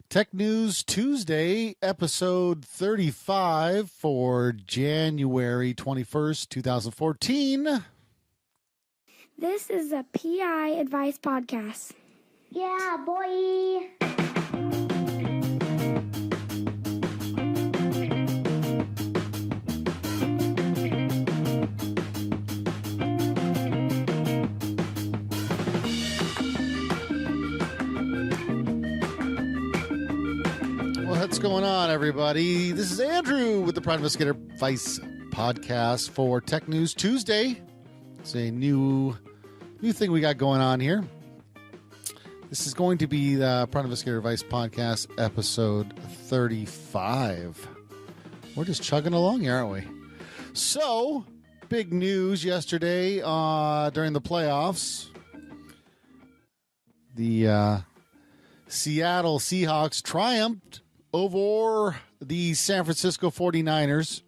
Tech News Tuesday, episode 35 for January 21st, 2014. This is a PI Advice Podcast. Yeah, boy. What's going on, everybody? This is Andrew with the Private Investigator Advice Podcast for Tech News Tuesday. It's a new thing we got going on here. This is going to be the Private Investigator Advice Podcast episode 35. We're just chugging along here, aren't we? So, big news yesterday during the playoffs. The Seattle Seahawks triumphed over the San Francisco 49ers.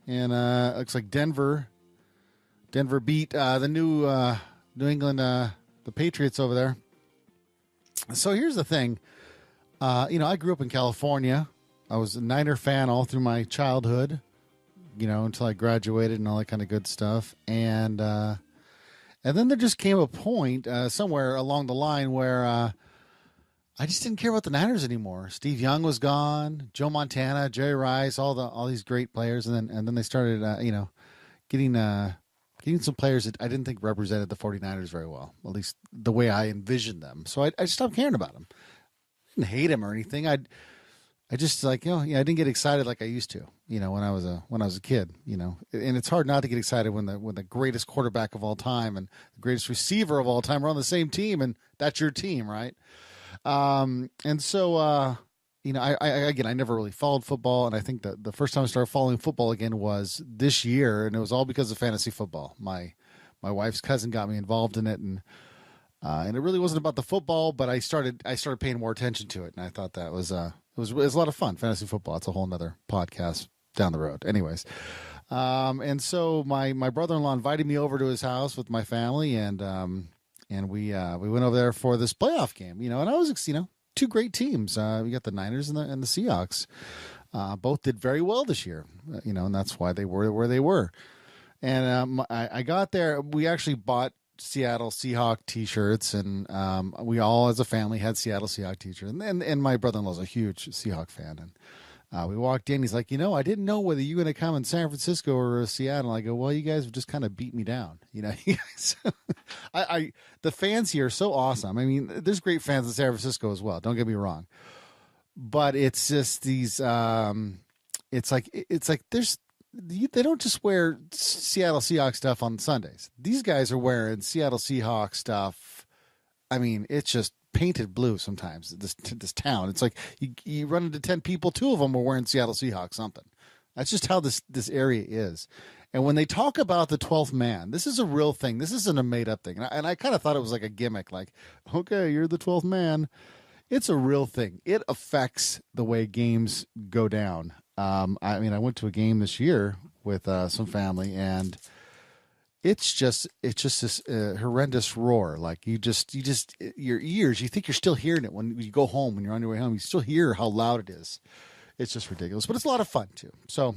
And looks like Denver beat the New England, the Patriots over there. So here's the thing. I grew up in California. I was a Niner fan all through my childhood, until I graduated and all that kind of good stuff. And then there just came a point somewhere along the line where I just didn't care about the Niners anymore. Steve Young was gone, Joe Montana, Jerry Rice, all these great players, and then they started, getting some players that I didn't think represented the 49ers very well, at least the way I envisioned them. So I just stopped caring about them. I didn't hate them or anything. I just I didn't get excited like I used to, when I was a kid, and it's hard not to get excited when the greatest quarterback of all time and the greatest receiver of all time are on the same team, and that's your team, right? I never really followed football, and I think that the first time I started following football again was this year, and it was all because of fantasy football. My wife's cousin got me involved in it, and it really wasn't about the football, but I started paying more attention to it, and I thought that was it was a lot of fun. Fantasy football, it's a whole nother podcast down the road. Anyways, and so my brother-in-law invited me over to his house with my family, and we went over there for this playoff game, and I was, two great teams. We got the Niners and the Seahawks. Both did very well this year, and that's why they were where they were. And I got there. We actually bought Seattle Seahawk T-shirts, and we all, as a family, had Seattle Seahawk T-shirts. And my brother-in-law's a huge Seahawk fan, and we walked in. He's like, I didn't know whether you were going to come in San Francisco or Seattle. I go, well, you guys have just kind of beat me down. You guys, the fans here are so awesome. I mean, there's great fans in San Francisco as well. Don't get me wrong, but it's just these. It's like they don't just wear Seattle Seahawks stuff on Sundays. These guys are wearing Seattle Seahawks stuff. I mean, it's just painted blue sometimes, this town. It's like you run into 10 people, 2 of them are wearing Seattle Seahawks something. That's just how this area is. And when they talk about the 12th man, this is a real thing. This isn't a made-up thing. And I kind of thought it was like a gimmick, like, okay, you're the 12th man. It's a real thing. It affects the way games go down. I went to a game this year with some family, and it's just this horrendous roar. Like you just your ears, you think you're still hearing it when you go home, when you're on your way home, you still hear how loud it is. It's just ridiculous, but it's a lot of fun too. So,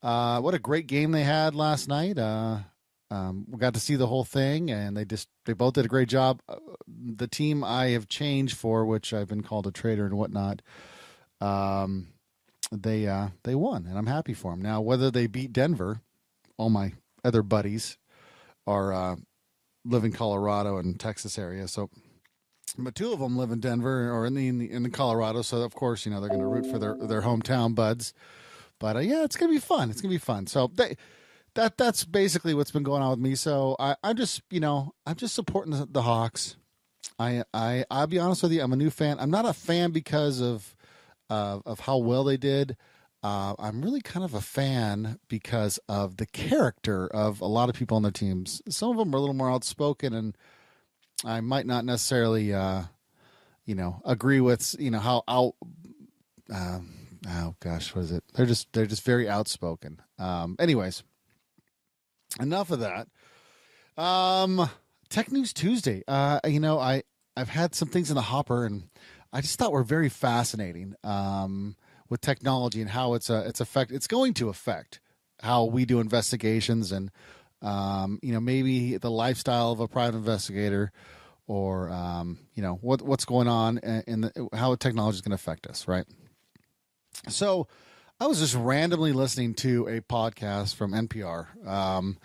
what a great game they had last night. We got to see the whole thing, and they both did a great job. The team I have changed for, which I've been called a traitor and whatnot, they won, and I'm happy for them. Now, whether they beat Denver, all my other buddies are live in Colorado and Texas area, so but 2 of them live in Denver or in the Colorado, so of course they're going to root for their hometown buds. But it's going to be fun. It's going to be fun. So that's basically what's been going on with me. So I'm just supporting the Hawks. I'll be honest with you, I'm a new fan. I'm not a fan because of how well they did. I'm really kind of a fan because of the character of a lot of people on their teams. Some of them are a little more outspoken, and I might not necessarily, agree with, how out. Oh gosh, what is it? They're just very outspoken. Anyways, enough of that. Tech News Tuesday. I've had some things in the hopper, and I just thought were very fascinating with technology and how it's going to affect how we do investigations and maybe the lifestyle of a private investigator or what's going on in how technology is going to affect us, right? So I was just randomly listening to a podcast from NPR,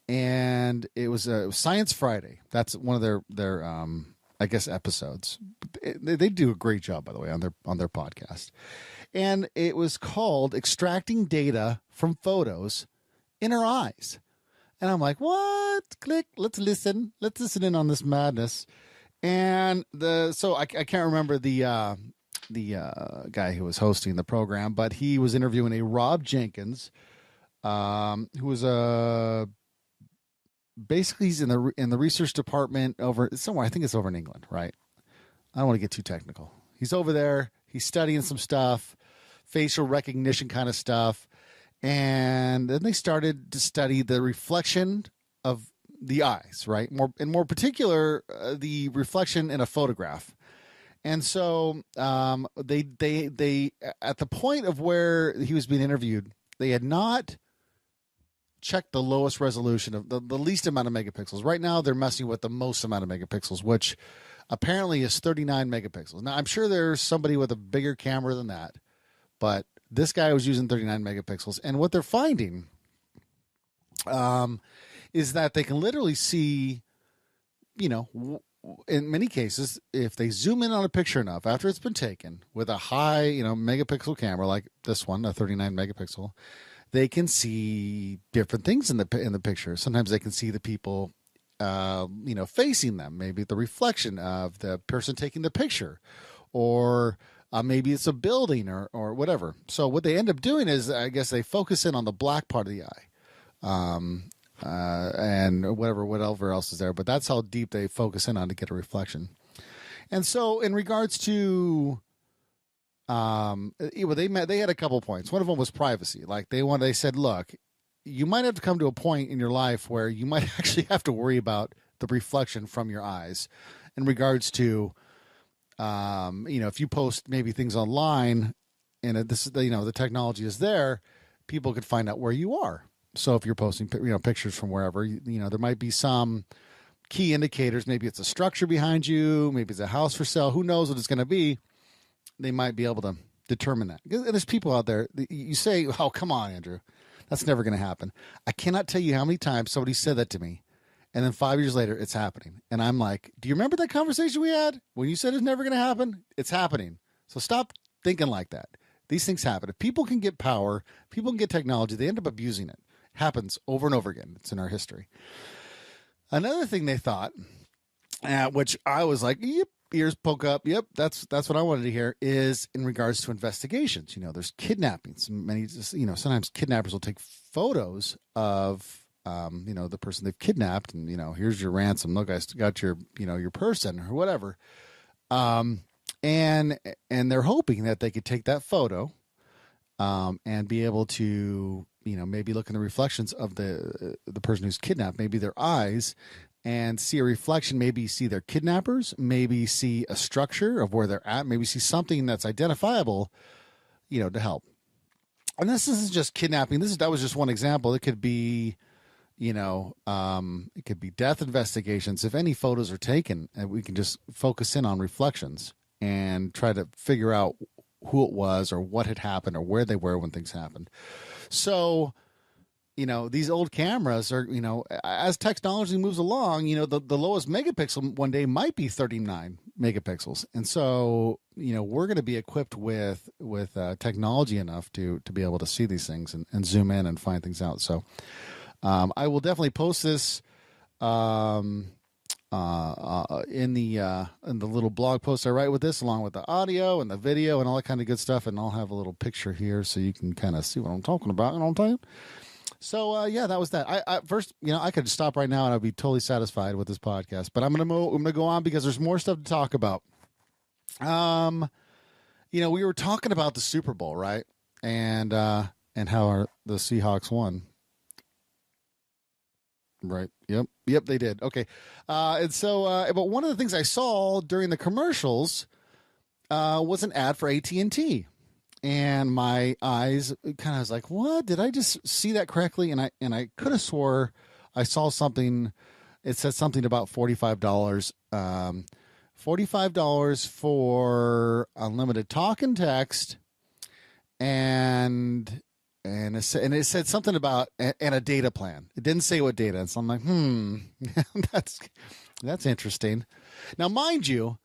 and it was Science Friday. That's one of their I guess episodes. They do a great job, by the way, on their podcast. And it was called "Extracting Data from Photos in Our Eyes." And I'm like, what? Click. Let's listen. Let's listen in on this madness. And I can't remember the guy who was hosting the program, but he was interviewing a Rob Jenkins, who was basically he's in the research department over somewhere. I think it's over in England, right? I don't want to get too technical. He's over there. He's studying some stuff, facial recognition kind of stuff. And then they started to study the reflection of the eyes, right? More particular, the reflection in a photograph. And so they at the point of where he was being interviewed, they had not checked the lowest resolution of the least amount of megapixels. Right now, they're messing with the most amount of megapixels, which apparently is 39 megapixels. Now, I'm sure there's somebody with a bigger camera than that, but this guy was using 39 megapixels. And what they're finding is that they can literally see, in many cases, if they zoom in on a picture enough after it's been taken with a high, megapixel camera like this one, a 39 megapixel, they can see different things in the picture. Sometimes they can see the people, facing them, maybe the reflection of the person taking the picture, or maybe it's a building or whatever. So what they end up doing is, I guess, they focus in on the black part of the eye, and whatever else is there. But that's how deep they focus in on to get a reflection. And so, in regards to, they had a couple points. One of them was privacy. Like they said, look, you might have to come to a point in your life where you might actually have to worry about the reflection from your eyes, in regards to, if you post maybe things online, and the technology is there, people could find out where you are. So if you're posting, pictures from wherever, there might be some key indicators. Maybe it's a structure behind you. Maybe it's a house for sale. Who knows what it's going to be? They might be able to determine that. There's people out there. You say, "Oh, come on, Andrew, that's never going to happen." I cannot tell you how many times somebody said that to me, and then 5 years later, it's happening. And I'm like, "Do you remember that conversation we had when you said it's never going to happen? It's happening." So stop thinking like that. These things happen. If people can get power, people can get technology, they end up abusing it. Happens over and over again. It's in our history. Another thing they thought, which I was like, yep, ears poke up. Yep, that's what I wanted to hear, is in regards to investigations. There's kidnappings. Sometimes kidnappers will take photos of, the person they've kidnapped, and here's your ransom. Look, I got your person or whatever. And they're hoping that they could take that photo, and be able to, maybe look in the reflections of the person who's kidnapped, maybe their eyes, and see a reflection, maybe see their kidnappers, maybe see a structure of where they're at, maybe see something that's identifiable, to help. And this isn't just kidnapping. That was just one example. It could be, it could be death investigations. If any photos are taken, and we can just focus in on reflections and try to figure out who it was or what had happened or where they were when things happened. So, these old cameras are, as technology moves along, the lowest megapixel one day might be 39 megapixels. And so, we're going to be equipped with technology enough to be able to see these things and zoom in and find things out. So, I will definitely post this, in the little blog post I write with this, along with the audio and the video and all that kind of good stuff. And I'll have a little picture here so you can kind of see what I'm talking about. And I'll tell you. So that was that. I first, I could stop right now and I'd be totally satisfied with this podcast. But I'm gonna go on because there's more stuff to talk about. We were talking about the Super Bowl, right? And how the Seahawks won. Right. Yep, they did. Okay. And so, but one of the things I saw during the commercials, was an ad for AT&T. And my eyes kind of was like, what? Did I just see that correctly? And I could have swore I saw something. It said something about $45. $45 for unlimited talk and text, and it said something about and a data plan. It didn't say what data. And so I'm like, that's interesting. Now, mind you,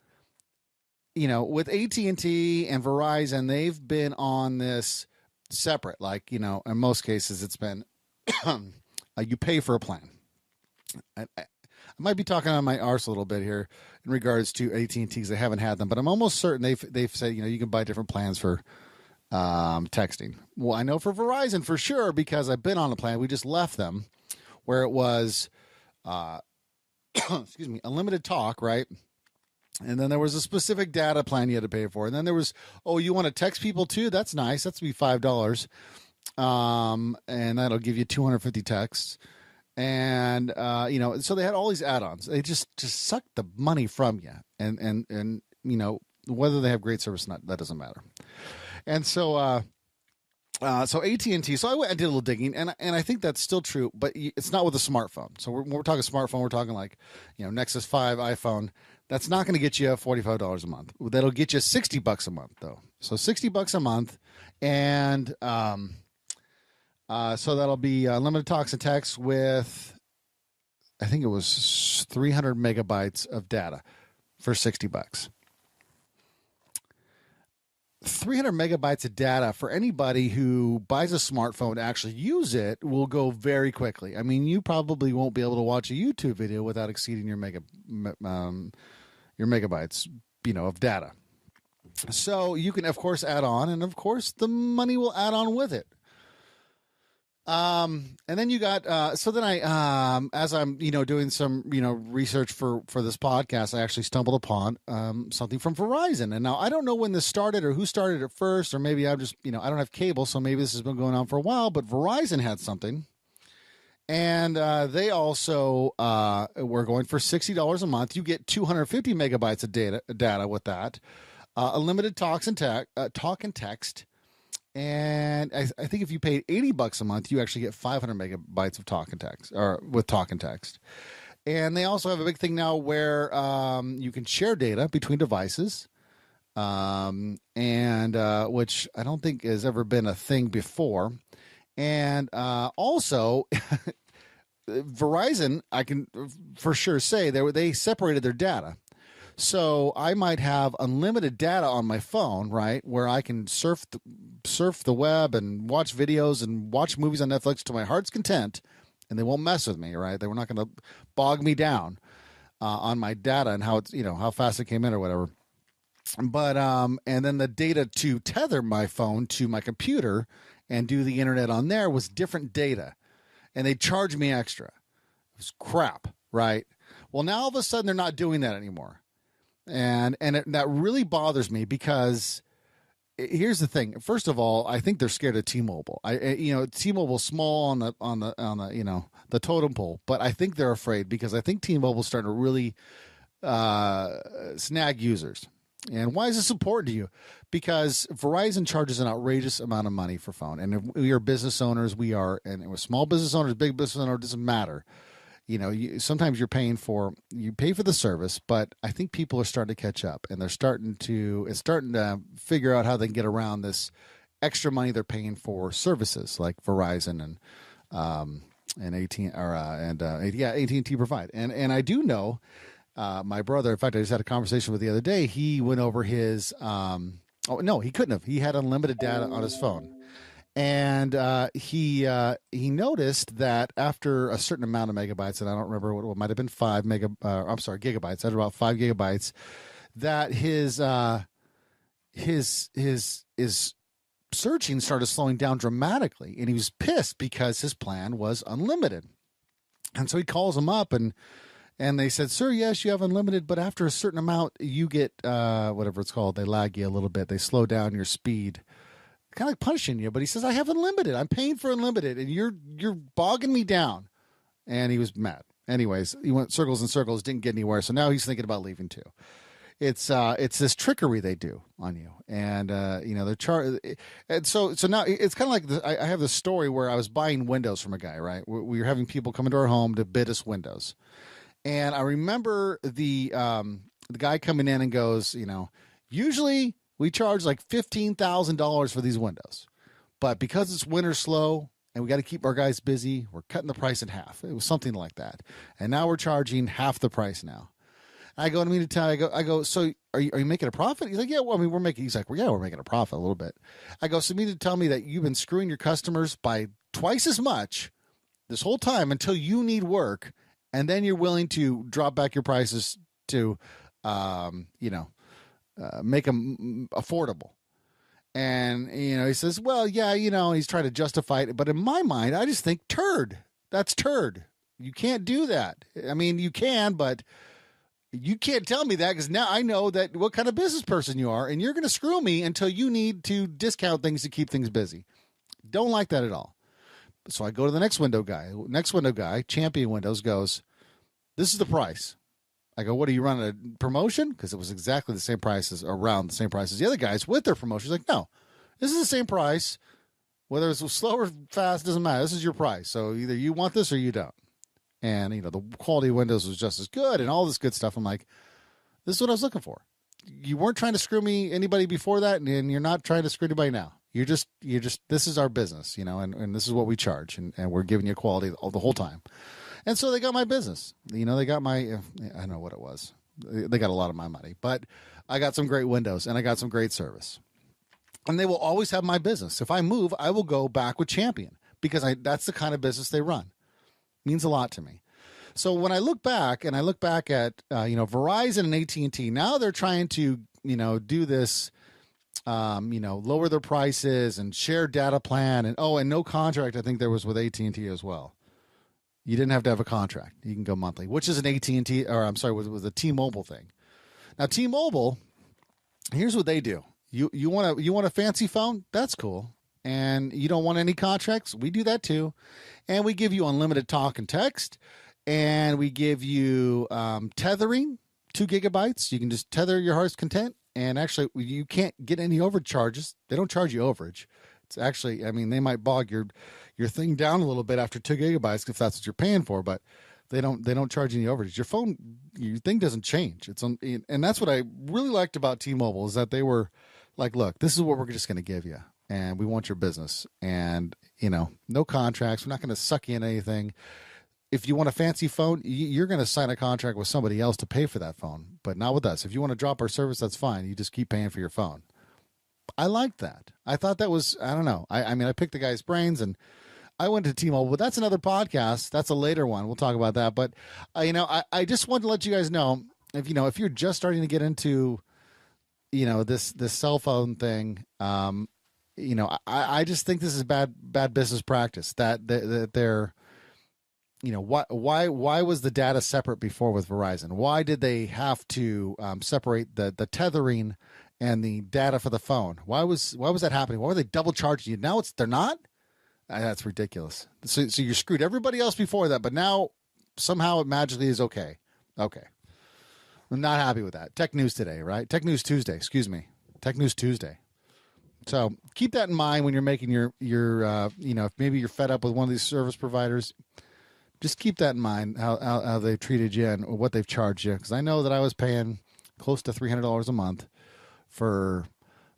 with AT&T and Verizon, they've been on this separate. Like, in most cases, it's been you pay for a plan. I might be talking on my arse a little bit here in regards to AT&T because they haven't had them, but I'm almost certain they've said you can buy different plans for texting. Well, I know for Verizon for sure because I've been on a plan. We just left them where it was excuse me, unlimited talk, right? And then there was a specific data plan you had to pay for. And then there was, you want to text people too? That's nice. That's be $5. And that'll give you 250 texts. And, so they had all these add-ons. They just sucked the money from you. And whether they have great service or not, that doesn't matter. And so AT&T, so I went and did a little digging, and I think that's still true, but it's not with a smartphone. So when we're talking smartphone, we're talking like, Nexus 5 iPhone. That's not going to get you $45 a month. That'll get you $60 a month, though. So $60 a month, and so that'll be unlimited talks and texts with, I think it was 300 megabytes of data for $60. 300 megabytes of data for anybody who buys a smartphone to actually use it will go very quickly. I mean, you probably won't be able to watch a YouTube video without exceeding your megabytes, of data. So you can, of course, add on, and of course, the money will add on with it. And then you got, so then I, as I'm, doing some, research for this podcast, I actually stumbled upon, something from Verizon. And now I don't know when this started or who started it first, or maybe I'm just, I don't have cable. So maybe this has been going on for a while, but Verizon had something, and, they also, were going for $60 a month. You get 250 megabytes of data with that, unlimited talk and text. And I think if you paid $80 a month, you actually get 500 megabytes of talk and text, or with talk and text. And they also have a big thing now where you can share data between devices, and which I don't think has ever been a thing before. And also, Verizon, I can for sure say they separated their data. So I might have unlimited data on my phone, right, where I can surf the web and watch videos and watch movies on Netflix to my heart's content, and they won't mess with me, right? They were not going to bog me down on my data and how it's, how fast it came in or whatever. But and then the data to tether my phone to my computer and do the internet on there was different data, and they charged me extra. It was crap, right? Well, now all of a sudden they're not doing that anymore. And that really bothers me because here's the thing. First of all, I think they're scared of T-Mobile. T-Mobile's small on the the totem pole, but I think they're afraid because I think T-Mobile's starting to really snag users. And why is this important to you? Because Verizon charges an outrageous amount of money for phone, and if we are business owners, and with small business owners, big business owners, it doesn't matter. Sometimes you pay for the service, but I think people are starting to catch up, and it's starting to figure out how they can get around this extra money they're paying for services like Verizon and AT&T provide. And I do know my brother. In fact, I just had a conversation with the other day. He went over his. He couldn't have. He had unlimited data on his phone. And he noticed that after a certain amount of megabytes, and I don't remember what might have been gigabytes. After about 5 gigabytes, that his searching started slowing down dramatically, and he was pissed because his plan was unlimited. And so he calls him up, and they said, "Sir, yes, you have unlimited, but after a certain amount, you get whatever it's called. They lag you a little bit. They slow down your speed." Kind of like punishing you, but he says, "I have unlimited. I'm paying for unlimited, and you're bogging me down." And he was mad. Anyways, he went circles and circles, didn't get anywhere. So now he's thinking about leaving too. it's this trickery they do on you, and they're and so now it's kind of like I have this story where I was buying windows from a guy, right? We were having people come into our home to bid us windows, and I remember the guy coming in and goes, usually we charge like $15,000 for these windows, but because it's winter slow and we got to keep our guys busy, we're cutting the price in half. It was something like that, and now we're charging half the price now. I go, I go, so are you making a profit? He's like, yeah, well, I mean, he's like, well, yeah, we're making a profit a little bit. I go, so you mean to tell me that you've been screwing your customers by twice as much this whole time until you need work, and then you're willing to drop back your prices to, make them affordable. And, he says, well, yeah, he's trying to justify it. But in my mind, I just think turd. That's turd. You can't do that. I mean, you can, but you can't tell me that because now I know that what kind of business person you are, and you're going to screw me until you need to discount things to keep things busy. Don't like that at all. So I go to the next window guy. Next window guy, Champion Windows, goes, this is the price. I go, what, are you running a promotion? Because it was exactly the same price as around the same price as the other guys with their promotions. Like, no, this is the same price. Whether it's slow or fast, doesn't matter. This is your price. So either you want this or you don't. And, the quality of windows was just as good and all this good stuff. I'm like, this is what I was looking for. You weren't trying to screw anybody before that, and you're not trying to screw anybody now. You're just, this is our business, and this is what we charge, and we're giving you quality the whole time. And so they got my business. They got my, I don't know what it was. They got a lot of my money, but I got some great windows, and I got some great service. And they will always have my business. If I move, I will go back with Champion because that's the kind of business they run. Means a lot to me. So when I look back at Verizon and AT&T, now they're trying to do this, lower their prices and share data plan and no contract. I think there was with AT&T as well. You didn't have to have a contract. You can go monthly, which is an AT&T, or I'm sorry, was a T-Mobile thing. Now T-Mobile, here's what they do. You want a fancy phone? That's cool. And you don't want any contracts? We do that too. And we give you unlimited talk and text. And we give you tethering, 2 gigabytes. You can just tether your heart's content. And actually, you can't get any overcharges. They don't charge you overage. It's actually, they might bog your thing down a little bit after 2 gigabytes if that's what you're paying for. But they don't charge any overage. Your thing doesn't change. And that's what I really liked about T-Mobile is that they were like, look, this is what we're just going to give you. And we want your business. And, no contracts. We're not going to suck you in anything. If you want a fancy phone, you're going to sign a contract with somebody else to pay for that phone, but not with us. If you want to drop our service, that's fine. You just keep paying for your phone. I liked that. I thought that was, I don't know. I picked the guy's brains and I went to T-Mobile, but that's another podcast. That's a later one. We'll talk about that. But, I just wanted to let you guys know, if you're just starting to get into, this cell phone thing, I just think this is bad business practice that they're, why was the data separate before with Verizon? Why did they have to separate the tethering and the data for the phone? Why was that happening? Why were they double charging you? Now they're not? That's ridiculous. So you screwed everybody else before that, but now somehow it magically is okay. Okay. I'm not happy with that. Tech News today, right? Tech News Tuesday, excuse me. Tech News Tuesday. So keep that in mind when you're making your if maybe you're fed up with one of these service providers, just keep that in mind, how they've treated you and what they've charged you. Because I know that I was paying close to $300 a month for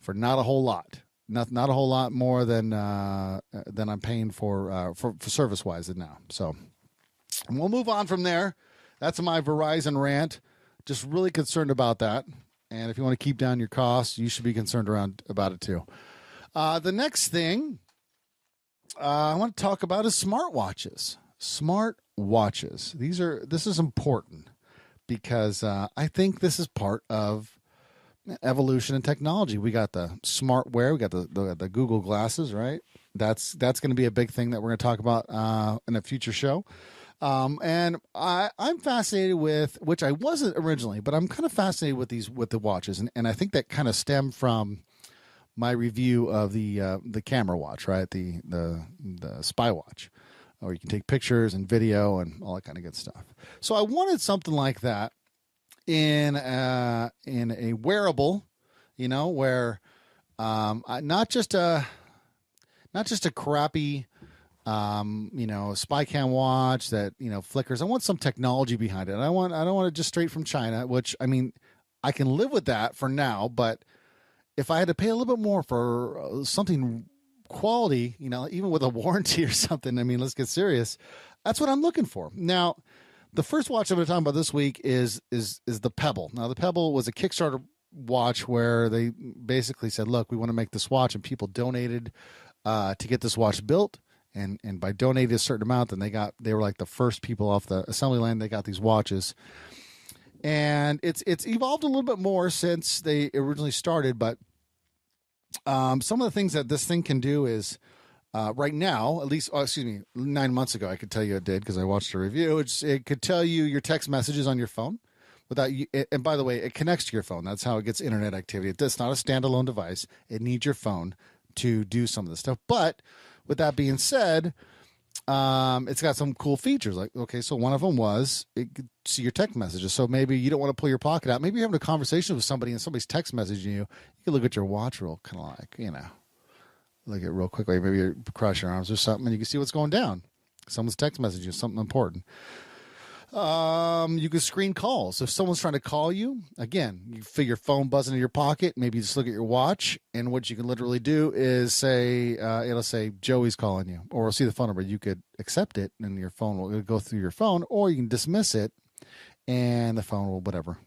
not a whole lot, not a whole lot more than I'm paying for service wise now. So we'll move on from there. That's my Verizon rant. Just really concerned about that. And if you want to keep down your costs, you should be concerned about it too. The next thing I want to talk about is smartwatches. Smartwatches. This is important because I think this is part of evolution in technology. We got the smartwear, we got the Google glasses, right? That's going to be a big thing that we're going to talk about in a future show. And I'm fascinated with, which I wasn't originally, but I'm kind of fascinated with the watches, and I think that kind of stemmed from my review of the camera watch, right? The spy watch, where you can take pictures and video and all that kind of good stuff. So I wanted something like that in a wearable, where not just a crappy spy cam watch that flickers. I want some technology behind it. I don't want it just straight from China, which I can live with that for now, but if I had to pay a little bit more for something quality, even with a warranty or something, let's get serious. That's what I'm looking for. Now, the first watch I'm going to talk about this week is the Pebble. Now, the Pebble was a Kickstarter watch where they basically said, look, we want to make this watch, and people donated to get this watch built. And by donating a certain amount, then they were like the first people off the assembly line. They got these watches, and it's evolved a little bit more since they originally started. But some of the things that this thing can do is right now, at least 9 months ago, I could tell you it did because I watched a review. It could tell you your text messages on your phone without you. And by the way, it connects to your phone. That's how it gets internet activity. It's not a standalone device. It needs your phone to do some of this stuff. But with that being said, it's got some cool features. Like, okay, so one of them was it could see your text messages. So maybe you don't want to pull your pocket out. Maybe you're having a conversation with somebody and somebody's text messaging you. You can look at your watch real kind of like, look at real quickly. Maybe you cross your arms or something and you can see what's going down. Someone's text messaging you, something important. You can screen calls. If someone's trying to call you, again, you feel your phone buzzing in your pocket. Maybe you just look at your watch, and what you can literally do is say, it'll say Joey's calling you, or it'll see the phone number. You could accept it, and your phone will go through your phone, or you can dismiss it, and the phone will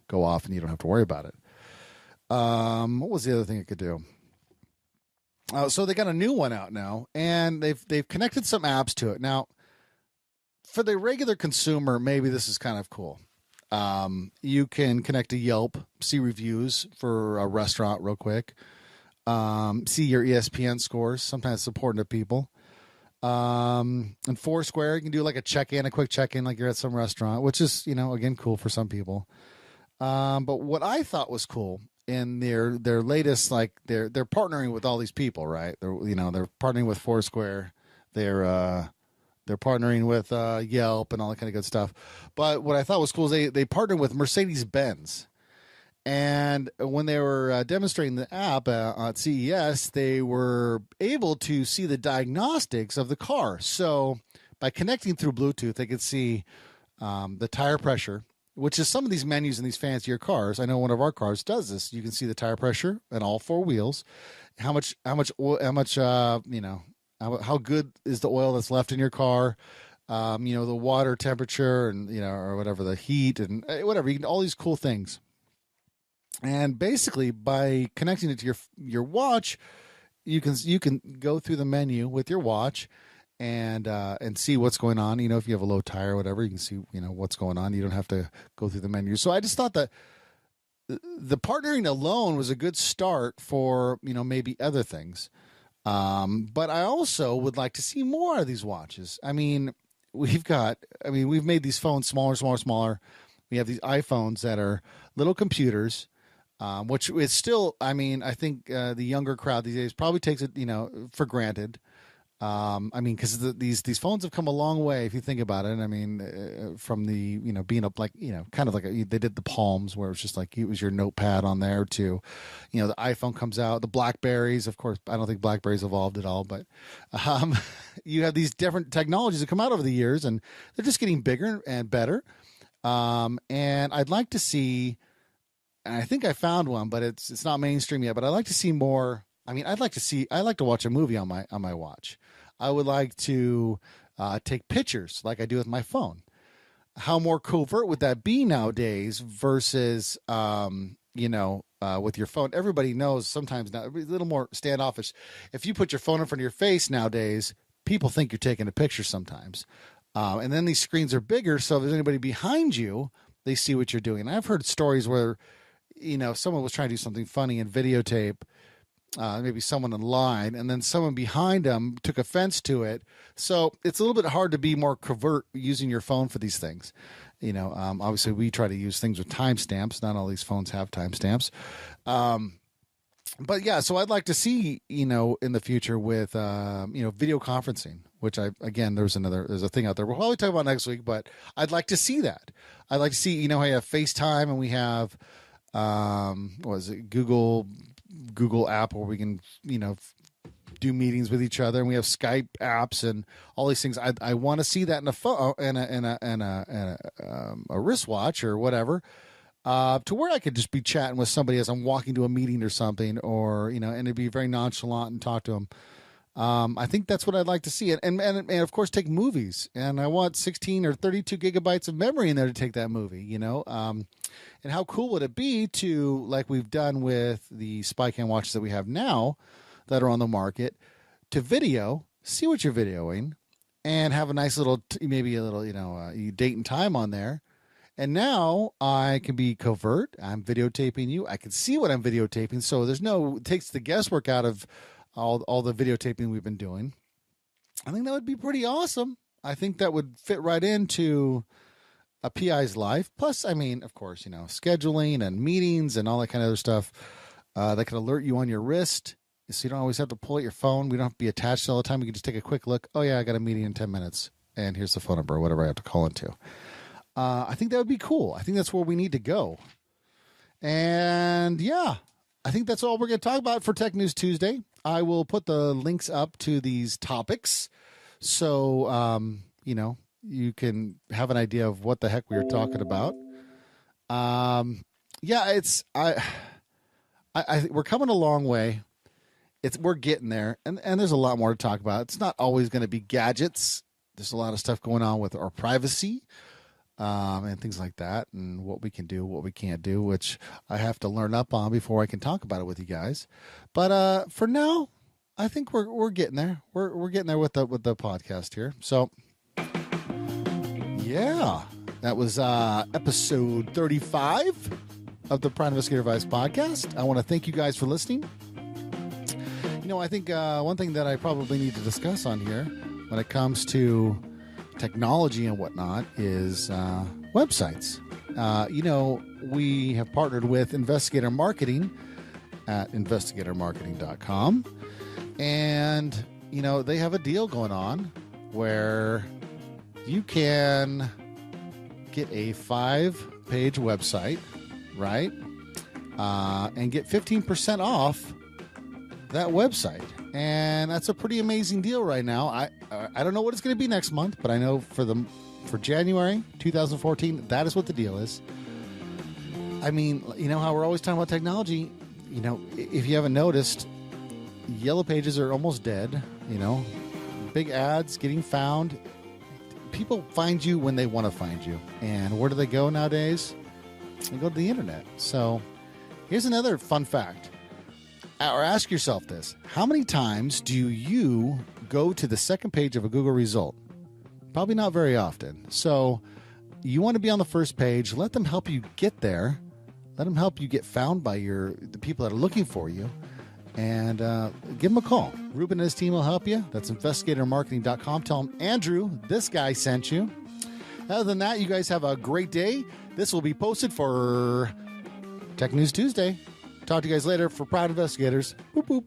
go off, and you don't have to worry about it. What was the other thing it could do? So they got a new one out now, and they've connected some apps to it now. For the regular consumer, maybe this is kind of cool. You can connect to Yelp, see reviews for a restaurant real quick, see your ESPN scores. Sometimes it's important to people. And Foursquare, you can do like a quick check-in like you're at some restaurant, which is, again, cool for some people. But what I thought was cool in their latest, like they're partnering with all these people, right? They're partnering with Foursquare. They're partnering with Yelp and all that kind of good stuff. But what I thought was cool is they partnered with Mercedes-Benz. And when they were demonstrating the app at CES, they were able to see the diagnostics of the car. So by connecting through Bluetooth, they could see the tire pressure, which is some of these menus in these fancier cars. I know one of our cars does this. You can see the tire pressure on all four wheels, how good is the oil that's left in your car, the water temperature and, or whatever, the heat and whatever, you can, all these cool things. And basically by connecting it to your watch, you can go through the menu with your watch and see what's going on. If you have a low tire or whatever, you can see, what's going on. You don't have to go through the menu. So I just thought that the partnering alone was a good start for, maybe other things. But I also would like to see more of these watches. We've made these phones smaller. We have these iPhones that are little computers, which is still, I think the younger crowd these days probably takes it, for granted. Because these phones have come a long way if you think about it. From the being up like kind of like they did the Palms where it's just like it was your notepad on there to, the iPhone comes out, the Blackberries. Of course, I don't think Blackberries evolved at all, but you have these different technologies that come out over the years, and they're just getting bigger and better. And I'd like to see, and I think I found one, but it's not mainstream yet. But I'd like to see more. I'd like to watch a movie on my watch. I would like to take pictures like I do with my phone. How more covert would that be nowadays versus, with your phone? Everybody knows sometimes now, a little more standoffish. If you put your phone in front of your face nowadays, people think you're taking a picture sometimes. And then these screens are bigger, so if there's anybody behind you, they see what you're doing. And I've heard stories where, someone was trying to do something funny and videotape maybe someone in line, and then someone behind them took offense to it. So it's a little bit hard to be more covert using your phone for these things. Obviously we try to use things with timestamps. Not all these phones have timestamps. But yeah, so I'd like to see, in the future with, video conferencing, which there's a thing out there. We'll probably talk about next week, but I'd like to see that. I'd like to see, I have FaceTime and we have, what is it? Google app where we can, do meetings with each other, and we have Skype apps and all these things. I want to see that in a phone and a wristwatch or whatever, to where I could just be chatting with somebody as I'm walking to a meeting or something, or and it'd be very nonchalant and talk to them. I think that's what I'd like to see, and of course take movies, and I want 16 or 32 gigabytes of memory in there to take that movie. And how cool would it be to, like we've done with the Spycam watches that we have now that are on the market, to see what you're videoing, and have a nice little, maybe a little, date and time on there. And now I can be covert. I'm videotaping you. I can see what I'm videotaping. So it takes the guesswork out of all the videotaping we've been doing. I think that would be pretty awesome. I think that would fit right into a PI's life. Plus, of course, scheduling and meetings and all that kind of other stuff that can alert you on your wrist. So you don't always have to pull out your phone. We don't have to be attached all the time. We can just take a quick look. Oh, yeah, I got a meeting in 10 minutes. And here's the phone number or whatever I have to call into. I think that would be cool. I think that's where we need to go. And, yeah, I think that's all we're going to talk about for Tech News Tuesday. I will put the links up to these topics so, you can have an idea of what the heck we were talking about. We're coming a long way. We're getting there, and there's a lot more to talk about. It's not always going to be gadgets. There's a lot of stuff going on with our privacy, and things like that, and what we can do, what we can't do, which I have to learn up on before I can talk about it with you guys. But for now, I think we're getting there. We're getting there with the podcast here. So yeah, that was episode 35 of the Prime Investigator Advice podcast. I want to thank you guys for listening. I think one thing that I probably need to discuss on here when it comes to technology and whatnot is websites. We have partnered with Investigator Marketing at investigatormarketing.com. And, they have a deal going on where you can get a 5-page website, right? And get 15% off that website. And that's a pretty amazing deal right now. I don't know what it's going to be next month, but I know for January 2014, that is what the deal is. How we're always talking about technology, if you haven't noticed, Yellow Pages are almost dead, big ads getting found. People find you when they want to find you. And where do they go nowadays? They go to the internet. So here's another fun fact. Or ask yourself this. How many times do you go to the second page of a Google result? Probably not very often. So you want to be on the first page. Let them help you get there. Let them help you get found by the people that are looking for you. And give them a call. Ruben and his team will help you. That's investigatormarketing.com. Tell them Andrew, this guy sent you. Other than that, you guys have a great day. This will be posted for Tech News Tuesday. Talk to you guys later. For Proud Investigators. Boop, boop.